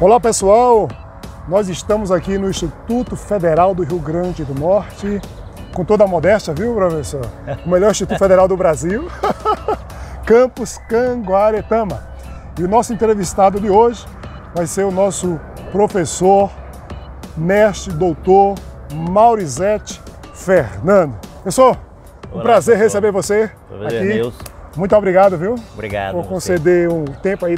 Olá pessoal, nós estamos aqui no Instituto Federal do Rio Grande do Norte, com toda a modéstia, viu, professor? O melhor Instituto Federal do Brasil, Campus Canguaretama. E o nosso entrevistado de hoje vai ser o nosso professor, mestre, doutor Maurizete Fernando. Professor, um prazer receber você aqui. Muito obrigado, viu? Obrigado. Por conceder um tempo aí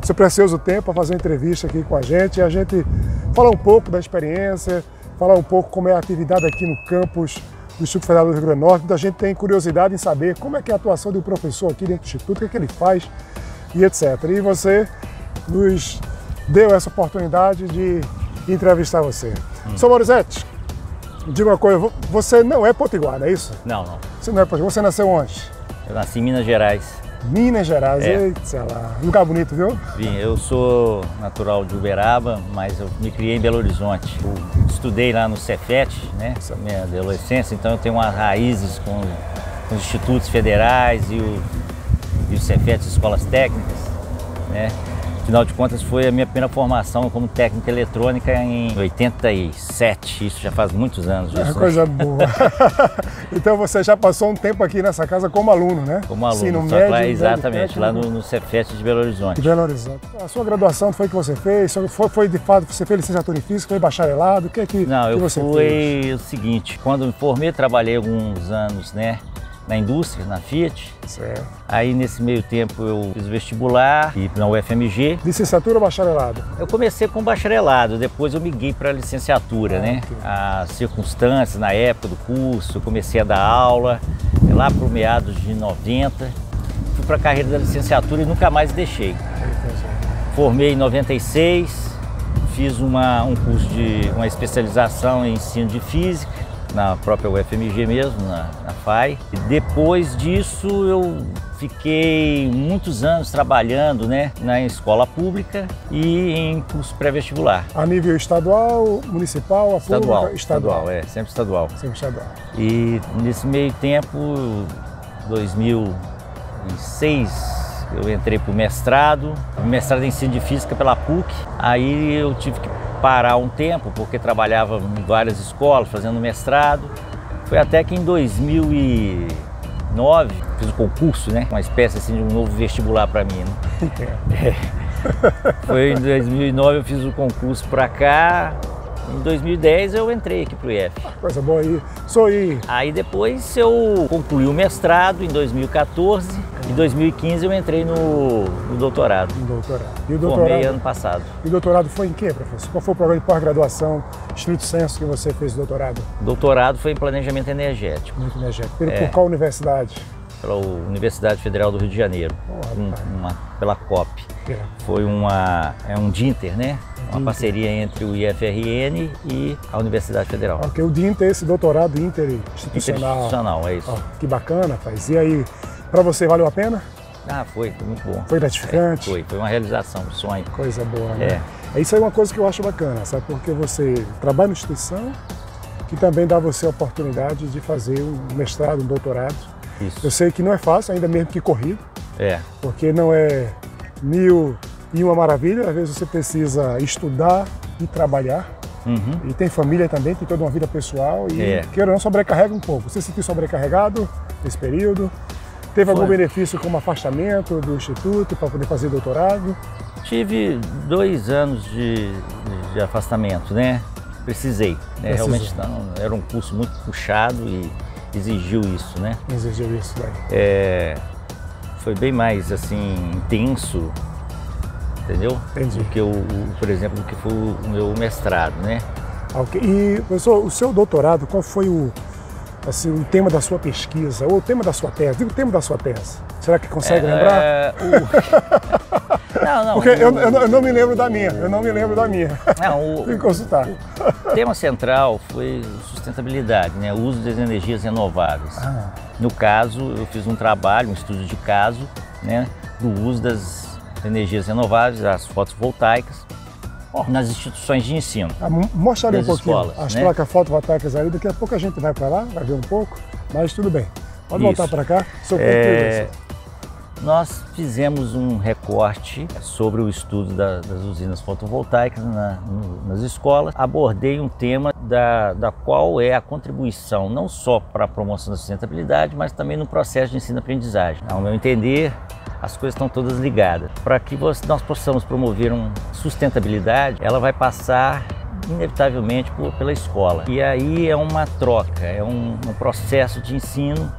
seu precioso tempo para fazer uma entrevista aqui com a gente. E a gente falar um pouco da experiência, falar um pouco como é a atividade aqui no campus do Instituto Federal do Rio Grande do Norte. Muita gente tem curiosidade em saber como é que é a atuação de um professor aqui dentro do Instituto, o que ele faz e etc. E você nos deu essa oportunidade de entrevistar você. Sr. Maurizete, diga uma coisa, você não é potiguar, não é isso? Não, não. Você não é potiguar, você nasceu onde? Eu nasci em Minas Gerais. Minas Gerais, eita, sei lá, lugar bonito, viu? Sim, eu sou natural de Uberaba, mas eu me criei em Belo Horizonte. Eu estudei lá no Cefet, né, minha adolescência, então eu tenho umas raízes com os institutos federais e o Cefet, escolas técnicas, né. Afinal de contas, foi a minha primeira formação como técnica eletrônica em 87, isso já faz muitos anos. É coisa boa. Então você já passou um tempo aqui nessa casa como aluno, né? Como aluno, sim, no médio, lá, exatamente, lá no Cefet de Belo Horizonte. De Belo Horizonte. A sua graduação foi o que você fez? Foi de fato, você fez licenciatura em Física, foi bacharelado? O que é que, Não, que você fez? fez? O seguinte, quando me formei, trabalhei alguns anos, né, na indústria, na Fiat. Certo. Aí nesse meio tempo eu fiz o vestibular e na UFMG. Licenciatura ou bacharelado? Eu comecei com bacharelado, depois eu migrei para a licenciatura, né? Okay. As circunstâncias na época do curso, eu comecei a dar aula lá para meados de 90. Fui para a carreira da licenciatura e nunca mais deixei. Formei em 96, fiz um curso de uma especialização em ensino de física na própria UFMG mesmo, na FAI. E depois disso eu fiquei muitos anos trabalhando, né, na escola pública e em curso pré-vestibular. A nível estadual, municipal, estadual, pública? Estadual, sempre estadual. Sempre estadual. E nesse meio tempo, 2006, eu entrei para o mestrado em ensino de física pela PUC. Aí eu tive que parar um tempo, porque trabalhava em várias escolas, fazendo mestrado. Foi até que em 2009, fiz o concurso, né? Uma espécie assim de um novo vestibular para mim, né? Foi em 2009 eu fiz o concurso para cá. Em 2010 eu entrei aqui para o IF. Coisa boa aí. Aí depois eu concluí o mestrado em 2014. Em 2015 eu entrei no doutorado. No doutorado. E o doutorado? Formei ano passado. E o doutorado foi em quê, professor? Qual foi o programa de pós-graduação, estrito sensu, que você fez o doutorado? O doutorado foi em planejamento energético. Muito energético. Por qual universidade? Pela Universidade Federal do Rio de Janeiro, pela COP. Foi um DINTER, né? Uma parceria entre o IFRN e a Universidade Federal. Ok, o DINTER, esse doutorado interinstitucional. Interinstitucional, é isso. Que bacana, faz. E aí, para você, valeu a pena? Ah, foi muito bom. Foi gratificante? Foi uma realização, um sonho. Coisa boa, né? Isso aí é uma coisa que eu acho bacana, sabe? Porque você trabalha na instituição que também dá você a oportunidade de fazer um mestrado, um doutorado. Isso. Eu sei que não é fácil, ainda mesmo que corrido. Porque não é 1001 maravilha, às vezes você precisa estudar e trabalhar. E tem família também, tem toda uma vida pessoal e queira ou não, sobrecarrega um pouco. Você se sentiu sobrecarregado nesse período? Teve algum benefício como afastamento do instituto para poder fazer doutorado? Tive 2 anos de afastamento, né? Precisei, né? Realmente não, era um curso muito puxado e exigiu isso, né? Exigiu isso daí. Foi bem mais assim intenso, entendeu? Entendi. Do que por exemplo, do que foi o meu mestrado, né? Ok. E, professor, o seu doutorado, qual foi o tema da sua pesquisa ou o tema da sua tese? Digo o tema da sua tese. Será que consegue lembrar? Não. Porque eu não me lembro da minha. Eu não me lembro da minha. Tem que consultar. O tema central foi sustentabilidade, né? O uso das energias renováveis. No caso, eu fiz um trabalho, um estudo de caso, né? Do uso das energias renováveis, as fotovoltaicas, nas instituições de ensino. Mostra ali um pouquinho escolas, as né? placas fotovoltaicas aí, daqui a pouco a gente vai para lá, vai ver um pouco, mas tudo bem. Pode voltar para cá, seu nós fizemos um recorte sobre o estudo das usinas fotovoltaicas nas escolas. Abordei um tema da qual é a contribuição não só para a promoção da sustentabilidade, mas também no processo de ensino-aprendizagem. Ao meu entender, as coisas estão todas ligadas. Para que nós possamos promover uma sustentabilidade, ela vai passar inevitavelmente pela escola. E aí é uma troca, é um processo de ensino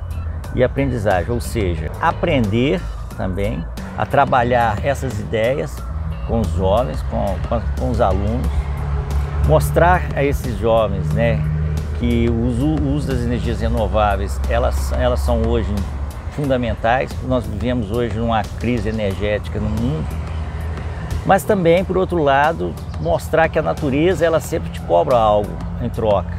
e aprendizagem, ou seja, aprender também a trabalhar essas ideias com os jovens, com os alunos, mostrar a esses jovens, né, que o uso das energias renováveis, elas são hoje fundamentais. Nós vivemos hoje numa crise energética no mundo, mas também, por outro lado, mostrar que a natureza ela sempre te cobra algo em troca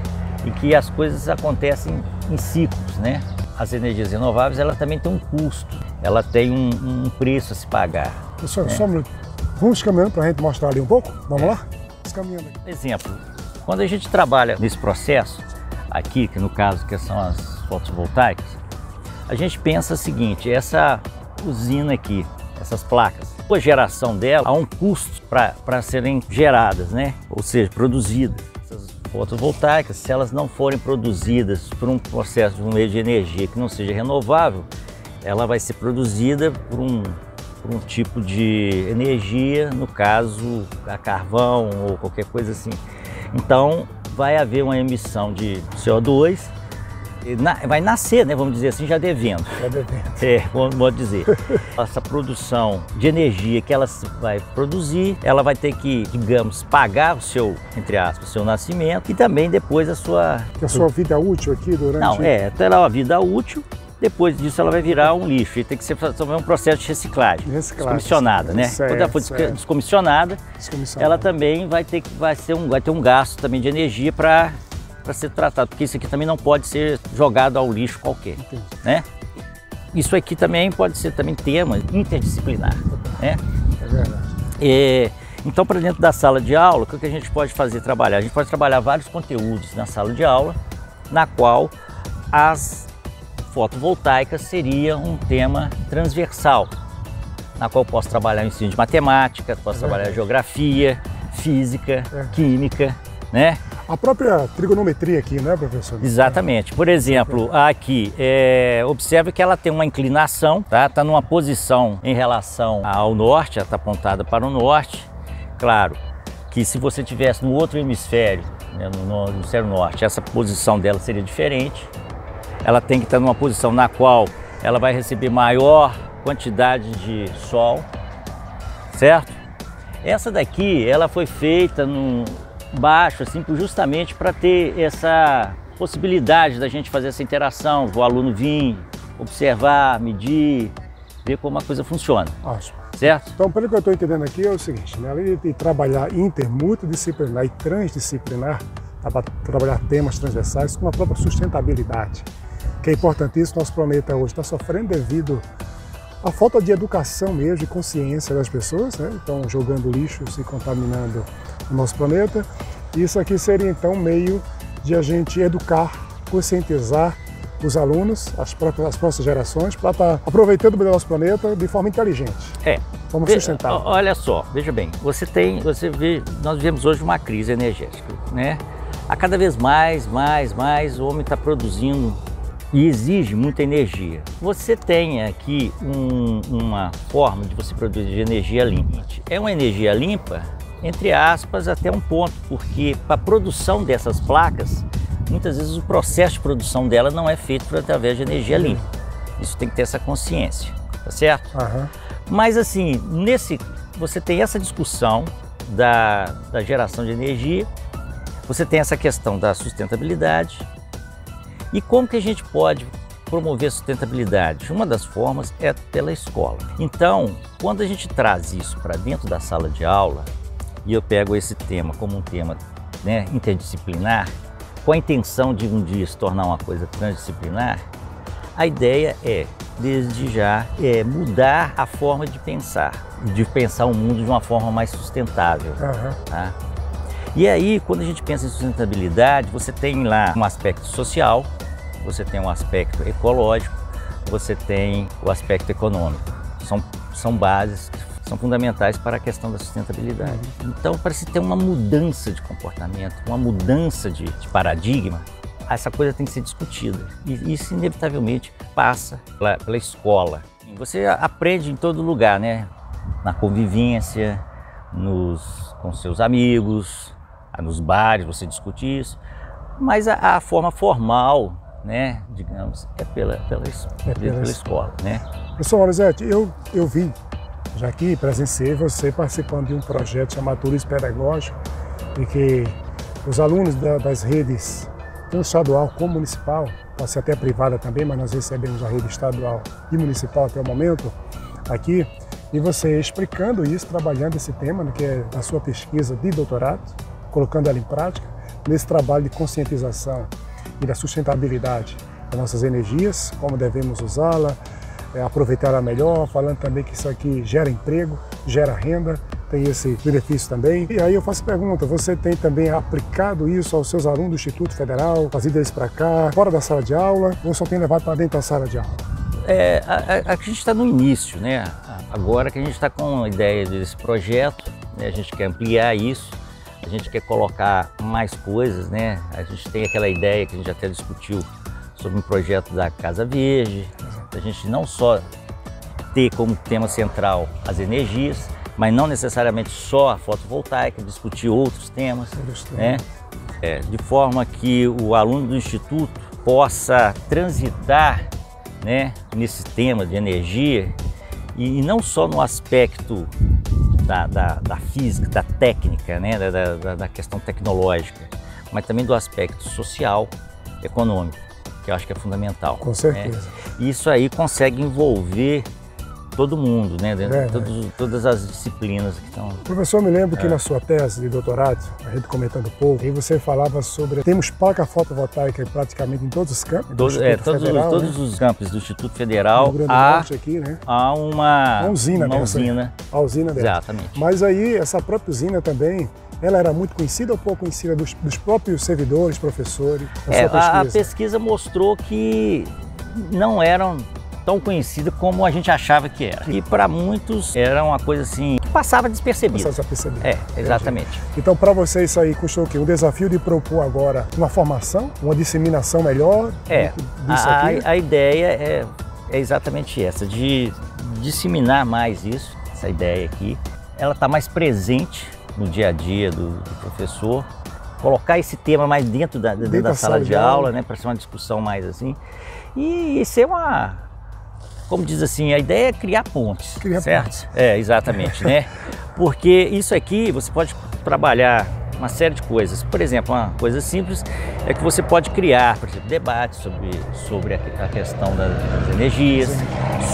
e que as coisas acontecem em ciclos, né? As energias renováveis, ela também tem um custo, ela tem um preço a se pagar. Professor, né? Só um minuto. Vamos caminhando para a gente mostrar ali um pouco? Vamos lá? Vamos caminhando aqui. Exemplo, quando a gente trabalha nesse processo, aqui, que no caso que são as fotovoltaicas, a gente pensa o seguinte, essa usina aqui, essas placas, a geração dela há um custo para serem geradas, né? Ou seja, produzidas. Essas fotovoltaicas, se elas não forem produzidas por um processo de um meio de energia que não seja renovável, ela vai ser produzida por um tipo de energia, no caso a carvão ou qualquer coisa assim. Então vai haver uma emissão de CO2, vai nascer, né, vamos dizer assim, já devendo. Já devendo. É, vamos dizer. Essa produção de energia que ela vai produzir, ela vai ter que, digamos, pagar o seu, entre aspas, o seu nascimento e também depois a sua vida útil aqui durante... Não, terá uma vida útil. Depois disso ela vai virar um lixo e tem que ser um processo de reciclagem, descomissionada, né? Certo, quando ela for descomissionada, ela também vai ter um gasto também de energia para ser tratado, porque isso aqui também não pode ser jogado ao lixo qualquer, né? Isso aqui também pode ser também tema interdisciplinar, né? É verdade. Então, para dentro da sala de aula, o que a gente pode fazer trabalhar? A gente pode trabalhar vários conteúdos na sala de aula, na qual as fotovoltaicas seria um tema transversal, na qual eu posso trabalhar o ensino de matemática, posso trabalhar geografia, física, química, né? A própria trigonometria aqui, né, professor? Exatamente. Por exemplo, aqui, observe que ela tem uma inclinação, tá? Está numa posição em relação ao norte, ela está apontada para o norte. Claro que se você tivesse no outro hemisfério, né, no hemisfério norte, essa posição dela seria diferente. Ela tem que estar numa posição na qual ela vai receber maior quantidade de sol, certo? Essa daqui, ela foi feita no baixo, assim, justamente para ter essa possibilidade da gente fazer essa interação, o aluno vir, observar, medir, ver como a coisa funciona. Ótimo. Certo? Então, pelo que eu estou entendendo aqui é o seguinte, né? Além de trabalhar multidisciplinar e transdisciplinar, para trabalhar temas transversais com a própria sustentabilidade, que é importantíssimo. Nosso planeta hoje está sofrendo devido à falta de educação mesmo, de consciência das pessoas, né? Então jogando lixo, se contaminando o nosso planeta. Isso aqui seria então um meio de a gente educar, conscientizar os alunos, as próximas gerações, para estar aproveitando o nosso planeta de forma inteligente. Forma sustentável. Olha só, veja bem, nós vivemos hoje uma crise energética, né? A cada vez mais o homem está produzindo e exige muita energia. Você tem aqui uma forma de você produzir energia limpa. É uma energia limpa, entre aspas, até um ponto, porque para a produção dessas placas, muitas vezes o processo de produção dela não é feito através de energia limpa. Isso tem que ter essa consciência, tá certo? Mas assim, você tem essa discussão da geração de energia, você tem essa questão da sustentabilidade. E como que a gente pode promover a sustentabilidade? Uma das formas é pela escola. Então, quando a gente traz isso para dentro da sala de aula, e eu pego esse tema como um tema, né, interdisciplinar, com a intenção de um dia se tornar uma coisa transdisciplinar, a ideia é, desde já, mudar a forma de pensar o mundo de uma forma mais sustentável. Tá? E aí, quando a gente pensa em sustentabilidade, você tem lá um aspecto social, você tem um aspecto ecológico, você tem o aspecto econômico. são bases, são fundamentais para a questão da sustentabilidade. Então, para se ter uma mudança de comportamento, uma mudança de paradigma, essa coisa tem que ser discutida. E isso, inevitavelmente, passa pela escola. Você aprende em todo lugar, né? Na convivência, com seus amigos, nos bares, você discute isso. Mas a forma formal, né, digamos, é pela escola, né? Professor Lorenzetti, eu vi, já que presenciei você participando de um projeto chamado Turismo Pedagógico, e que os alunos das redes, tanto estadual como municipal, pode ser até privada também, mas nós recebemos a rede estadual e municipal até o momento aqui, e você explicando isso, trabalhando esse tema, né, que é a sua pesquisa de doutorado, colocando ela em prática, nesse trabalho de conscientização e da sustentabilidade das nossas energias, como devemos usá-la, aproveitá-la melhor, falando também que isso aqui gera emprego, gera renda, tem esse benefício também. E aí eu faço a pergunta, você tem também aplicado isso aos seus alunos do Instituto Federal, trazido eles para cá, fora da sala de aula, ou só tem levado para dentro da sala de aula? A gente está no início, né? Agora que a gente está com a ideia desse projeto, né? A gente quer ampliar isso, a gente quer colocar mais coisas, né? A gente tem aquela ideia que a gente até discutiu sobre um projeto da Casa Verde, a gente não só ter como tema central as energias, mas não necessariamente só a fotovoltaica, discutir outros temas, né? De forma que o aluno do Instituto possa transitar, né, nesse tema de energia e não só no aspecto da física, da técnica, né, da questão tecnológica, mas também do aspecto social, econômico, que eu acho que é fundamental. Com certeza. Né? E isso aí consegue envolver todo mundo, né? Todas as disciplinas que estão... Professor, me lembro que na sua tese de doutorado, a gente comentando um pouco, aí você falava sobre... Temos placa fotovoltaica praticamente em todos os campos do Instituto Federal, todos os campos do Instituto Federal, aqui, né? Há uma usina. A usina dela. Exatamente. Mas aí, essa própria usina também, ela era muito conhecida ou pouco conhecida dos próprios servidores, professores? A pesquisa mostrou que não eram tão conhecida como a gente achava que era. E para muitos era uma coisa assim, que passava despercebida. Passava despercebida. Exatamente. Então para você isso aí custou o quê? Um desafio de propor agora uma formação, uma disseminação melhor disso aqui? A ideia é exatamente essa, de disseminar mais isso, essa ideia aqui. Ela está mais presente no dia a dia do professor, colocar esse tema mais dentro da sala de aula, né, para ser uma discussão mais assim. E ser como diz assim, a ideia é criar pontes, certo? Exatamente, né? Porque isso aqui você pode trabalhar uma série de coisas. Por exemplo, uma coisa simples é que você pode criar, por exemplo, debates sobre a questão das energias,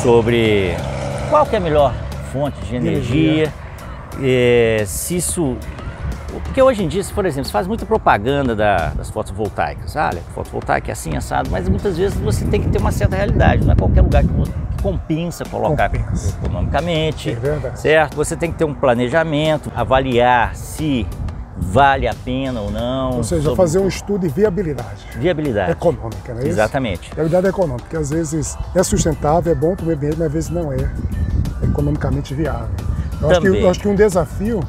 sobre qual que é a melhor fonte de energia, se isso... Porque hoje em dia, por exemplo, se faz muita propaganda das fotovoltaicas. Olha, fotovoltaica é assim, assado, mas muitas vezes você tem que ter uma certa realidade. Não é qualquer lugar que compensa colocar economicamente, certo? Você tem que ter um planejamento, avaliar se vale a pena ou não. Ou seja, fazer um estudo de viabilidade. Viabilidade. Econômica, não é isso? Exatamente. Viabilidade econômica, porque às vezes é sustentável, é bom para o meio ambiente, mas às vezes não é economicamente viável. Eu acho que um desafio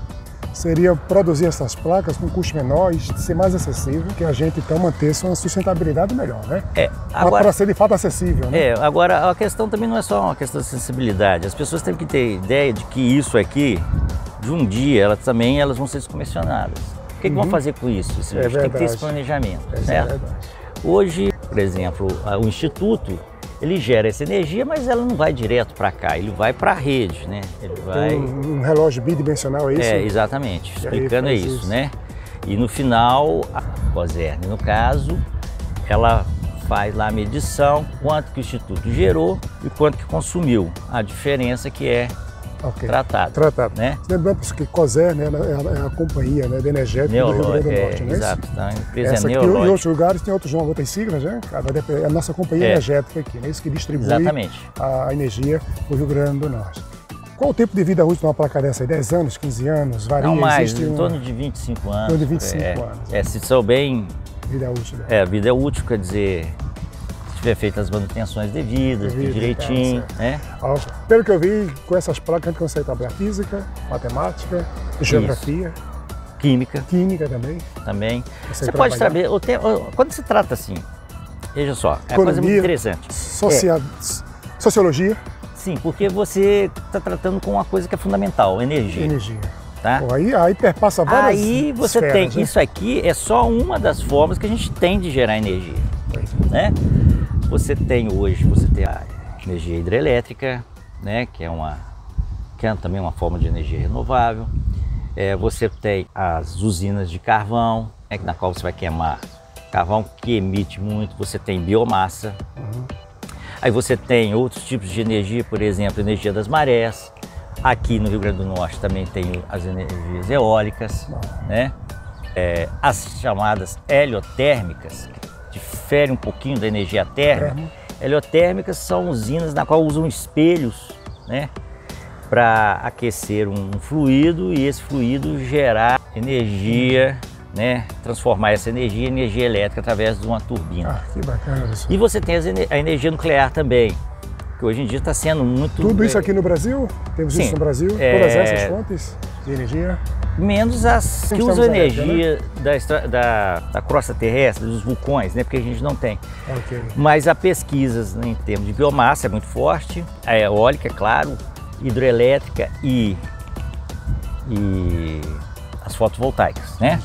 seria produzir essas placas com custo menor e ser mais acessível, que a gente então mantesse uma sustentabilidade melhor, né? Para ser de fato acessível, né? Agora a questão também não é só uma questão de acessibilidade. As pessoas têm que ter ideia de que isso aqui, de um dia, elas vão ser descomissionadas. O que vão fazer com isso? A gente tem que ter esse planejamento, certo? Hoje, por exemplo, o Instituto, ele gera essa energia, mas ela não vai direto para cá, ele vai para a rede, né? Ele vai... Um relógio bidimensional, é isso? Exatamente, explicando isso, né? E no final, a COSERN, no caso, ela faz lá a medição, quanto que o Instituto gerou e quanto que consumiu. A diferença que é tratado. Né? Lembrando que COSERN é a companhia, né, de energética do Rio Grande do Norte, não é exato, isso? A empresa essa aqui, em outros lugares tem outras siglas, né? É a nossa companhia energética aqui, né? Isso que distribui a energia no Rio Grande do Norte. Qual o tempo de vida útil de uma placa dessa aí? 10 anos, 15 anos? Varia? Não mais, em torno de 25 anos. Em torno de 25 anos. Se souber vida útil. Vida útil quer dizer, se tiver feito as manutenções devidas, tudo direitinho, né? Pelo que eu vi, com essas placas a gente consegue trabalhar física, matemática, geografia. Química. Química também. Também. Você pode saber, quando se trata assim, veja só, é uma coisa muito interessante. Sociologia. Sim, porque você está tratando com uma coisa que é fundamental, energia. Energia. Tá? Pô, aí perpassa várias Aí você esferas, tem, né? Isso aqui é só uma das formas que a gente tem de gerar energia, né? Você tem a energia hidrelétrica, né? Que é também uma forma de energia renovável. Você tem as usinas de carvão, né? Na qual você vai queimar carvão que emite muito. Você tem biomassa. Aí você tem outros tipos de energia, por exemplo, energia das marés. Aqui no Rio Grande do Norte também tem as energias eólicas, né? As chamadas heliotérmicas, que diferem um pouquinho da energia térmica. Heliotérmicas são usinas na qual usam espelhos, né? Para aquecer um fluido e esse fluido gerar energia, né? Transformar essa energia em energia elétrica através de uma turbina. Que bacana isso. E você tem a energia nuclear também, que hoje em dia está sendo muito... Tudo isso aqui no Brasil? Temos isso no Brasil? Todas essas fontes de energia? Menos as que usam energia, né? da crosta terrestre, dos vulcões, né? Porque a gente não tem. Mas há pesquisas, né, em termos de biomassa é muito forte, a eólica, é claro, hidroelétrica e as fotovoltaicas, né?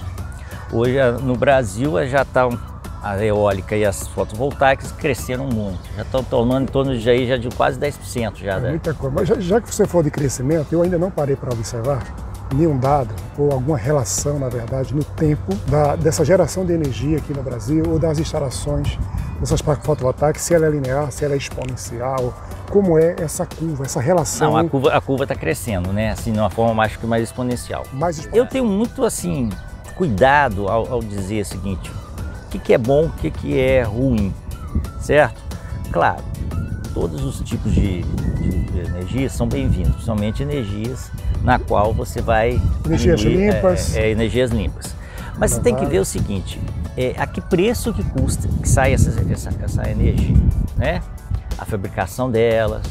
Hoje no Brasil já estão a eólica e as fotovoltaicas cresceram muito, já estão tornando em torno de quase 10% já. Muita coisa, mas já que você falou de crescimento, eu ainda não parei para observar nenhum dado ou alguma relação, na verdade, no tempo dessa geração de energia aqui no Brasil ou das instalações dessas placas fotovoltaicas, se ela é linear, se ela é exponencial, como é essa curva, essa relação? Não, a curva está crescendo, né? Assim, de uma forma mais exponencial. Eu tenho muito, assim, cuidado ao dizer o seguinte: o que é bom, o que é ruim, certo? Claro, todos os tipos de energia são bem-vindos, principalmente energias na qual você vai... Energias limpas. Energias limpas. Mas você tem que ver o seguinte, a que preço que custa que sai essa energia, né? A fabricação delas,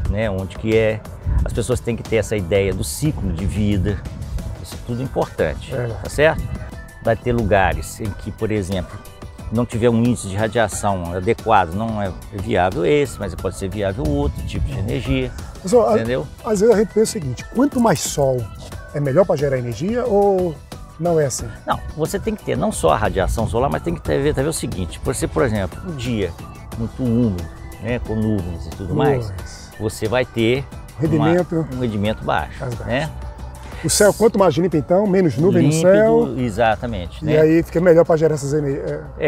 né? Onde que é. As pessoas têm que ter essa ideia do ciclo de vida, isso é tudo importante, tá certo? Vai ter lugares em que, por exemplo, não tiver um índice de radiação adequado, não é viável esse, mas pode ser viável outro tipo de energia, entendeu? Às vezes a gente pensa o seguinte, quanto mais sol é melhor para gerar energia ou não é assim? Não, você tem que ter não só a radiação solar, mas tem que ver o seguinte, você, por exemplo, um dia muito úmido, né, com nuvens e tudo mais, você vai ter um rendimento baixo, né? O céu, quanto mais limpo então, menos nuvem no céu. Exatamente. E aí fica melhor para gerar essas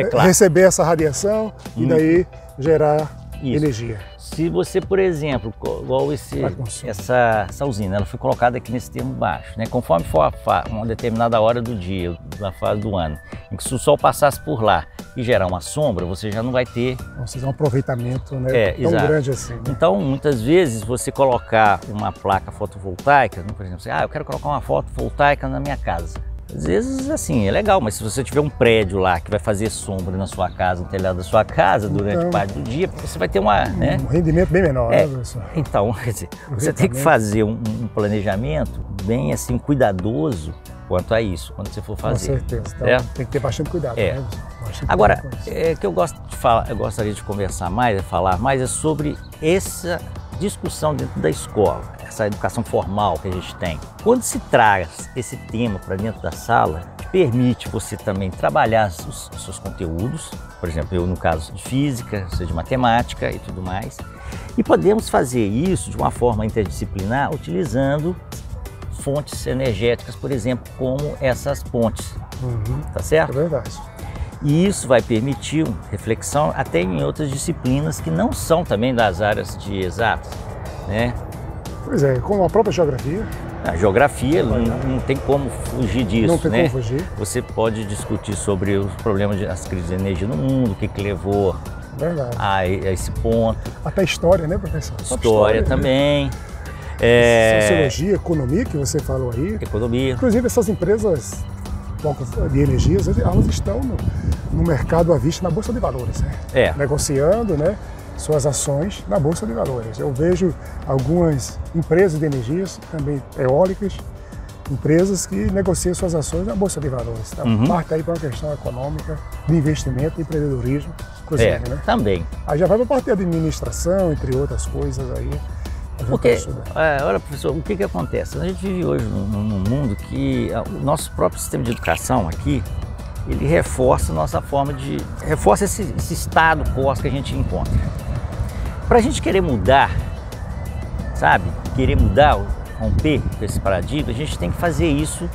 claro. Receber essa radiação e daí gerar energia. Se você, por exemplo, igual essa usina, ela foi colocada aqui nesse termo baixo, né? Conforme for uma determinada hora do dia, da fase do ano, em que se o sol passasse por lá e gerar uma sombra, você já não vai ter... Você tem um aproveitamento, né, tão grande assim. Né? Então, muitas vezes, você colocar uma placa fotovoltaica, por exemplo, eu quero colocar uma fotovoltaica na minha casa. Às vezes, assim, é legal, mas se você tiver um prédio lá que vai fazer sombra na sua casa, no telhado da sua casa, durante parte do dia, você vai ter um rendimento bem menor, né, professor? Então, quer dizer, você tem que fazer um planejamento bem, assim, cuidadoso quanto a isso, quando você for fazer. Com certeza, então, tem que ter bastante cuidado, né? Agora, que eu gostaria de conversar mais, falar mais, é sobre essa discussão dentro da escola, essa educação formal que a gente tem. Quando se traz esse tema para dentro da sala, permite você também trabalhar os seus conteúdos, por exemplo, eu no caso de física, de matemática e tudo mais, e podemos fazer isso de uma forma interdisciplinar utilizando fontes energéticas, por exemplo, como essas pontes, tá certo? É verdade. E isso vai permitir reflexão até em outras disciplinas que não são também das áreas de exatas, né? Pois é, como a própria geografia. A geografia não tem como fugir disso, não tem como fugir. Você pode discutir sobre os problemas das crises de energia no mundo, o que levou a esse ponto. Até história, né, professor? História também. Sociologia, economia, que você falou aí. Economia. Inclusive essas empresas pouco de energias, elas estão no mercado à vista na Bolsa de Valores, né? Negociando, né, suas ações na Bolsa de Valores. Eu vejo algumas empresas de energias, também eólicas, empresas que negociam suas ações na Bolsa de Valores. Então, parte aí para uma questão econômica, de investimento, de empreendedorismo, inclusive, né? Também. Aí já vai para a parte de administração, entre outras coisas aí. Porque, olha, professor, o que acontece? A gente vive hoje num mundo que o nosso próprio sistema de educação aqui, ele reforça a nossa forma de... reforça esse estado quo que a gente encontra. Para a gente querer mudar, sabe? Querer mudar, romper esse paradigma, a gente tem que fazer isso,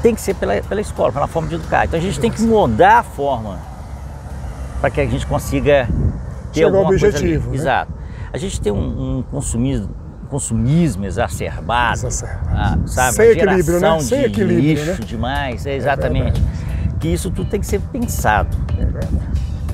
tem que ser pela escola, pela forma de educar. Então a gente tem que mudar a forma para que a gente consiga ter alguma objetivo, coisa ali. Né? Exato. A gente tem um consumismo exacerbado, sabe? Sem equilíbrio, né? Sem equilíbrio, lixo, né? Demais, exatamente. Que isso tudo tem que ser pensado.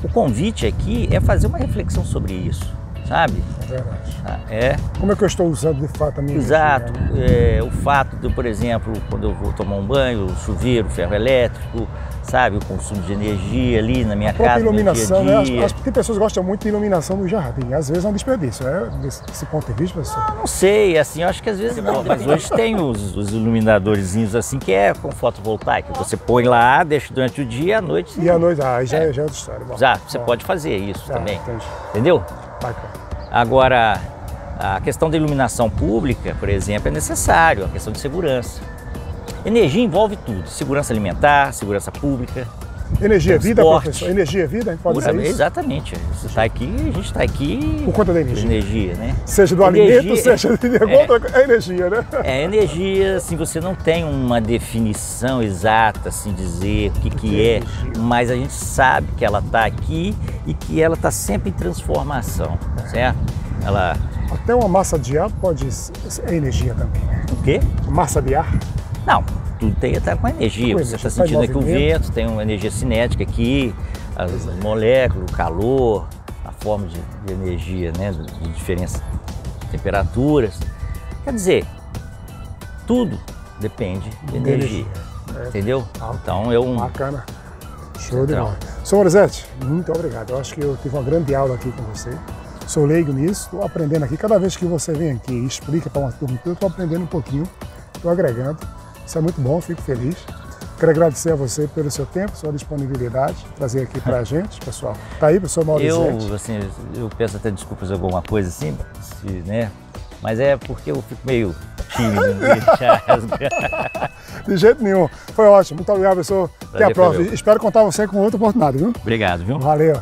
O convite aqui é fazer uma reflexão sobre isso, sabe? É verdade. Como é que eu estou usando de fato a minha Exato. energia, né? O fato de, por exemplo, quando eu vou tomar um banho, o chuveiro, o ferro elétrico, sabe? O consumo de energia ali na minha casa, iluminação, no dia a dia. Né? Tem pessoas que gostam muito de iluminação no jardim. Às vezes é um desperdício, né? Desse ponto de vista, professor. Não sei, assim, eu acho que às vezes não. Mas hoje tem os iluminadorzinhos assim que é com fotovoltaico. Você põe lá, deixa durante o dia e à noite. E à noite, já é outra história. Você pode fazer isso também. Entendi. Entendeu? Bacana. Agora, a questão da iluminação pública, por exemplo, é necessário, a questão de segurança. Energia envolve tudo, segurança alimentar, segurança pública. Energia é vida, professor? Energia é vida? A gente pode dizer isso? Exatamente. Você está aqui, a gente está aqui... Por conta da energia. Energia, né? Seja do alimento, seja de outra, é energia, né? Energia, assim, você não tem uma definição exata, assim, dizer o que é, mas a gente sabe que ela está aqui e que ela está sempre em transformação, certo? Até uma massa de ar pode ser energia também, né? O quê? Massa de ar? Não, tudo tem até com energia. Você está sentindo aqui o vento, tem uma energia cinética aqui, as moléculas, o calor, a forma de energia, né, de diferença de temperaturas. Quer dizer, tudo depende de energia, entendeu? Então Bacana. Show de bola. Sr. Lorenzetti, muito obrigado. Eu acho que eu tive uma grande aula aqui com você. Sou leigo nisso, estou aprendendo aqui. Cada vez que você vem aqui e explica para uma turma, eu estou aprendendo um pouquinho, estou agregando. Isso é muito bom, fico feliz. Quero agradecer a você pelo seu tempo, sua disponibilidade, trazer aqui para a gente, pessoal. Tá aí, professor Maurizete? Eu peço até desculpas de alguma coisa assim, né? Mas é porque eu fico meio tímido. De jeito nenhum. Foi ótimo. Muito obrigado, professor. Até a próxima. Espero contar você com outra oportunidade, viu? Obrigado, viu? Valeu.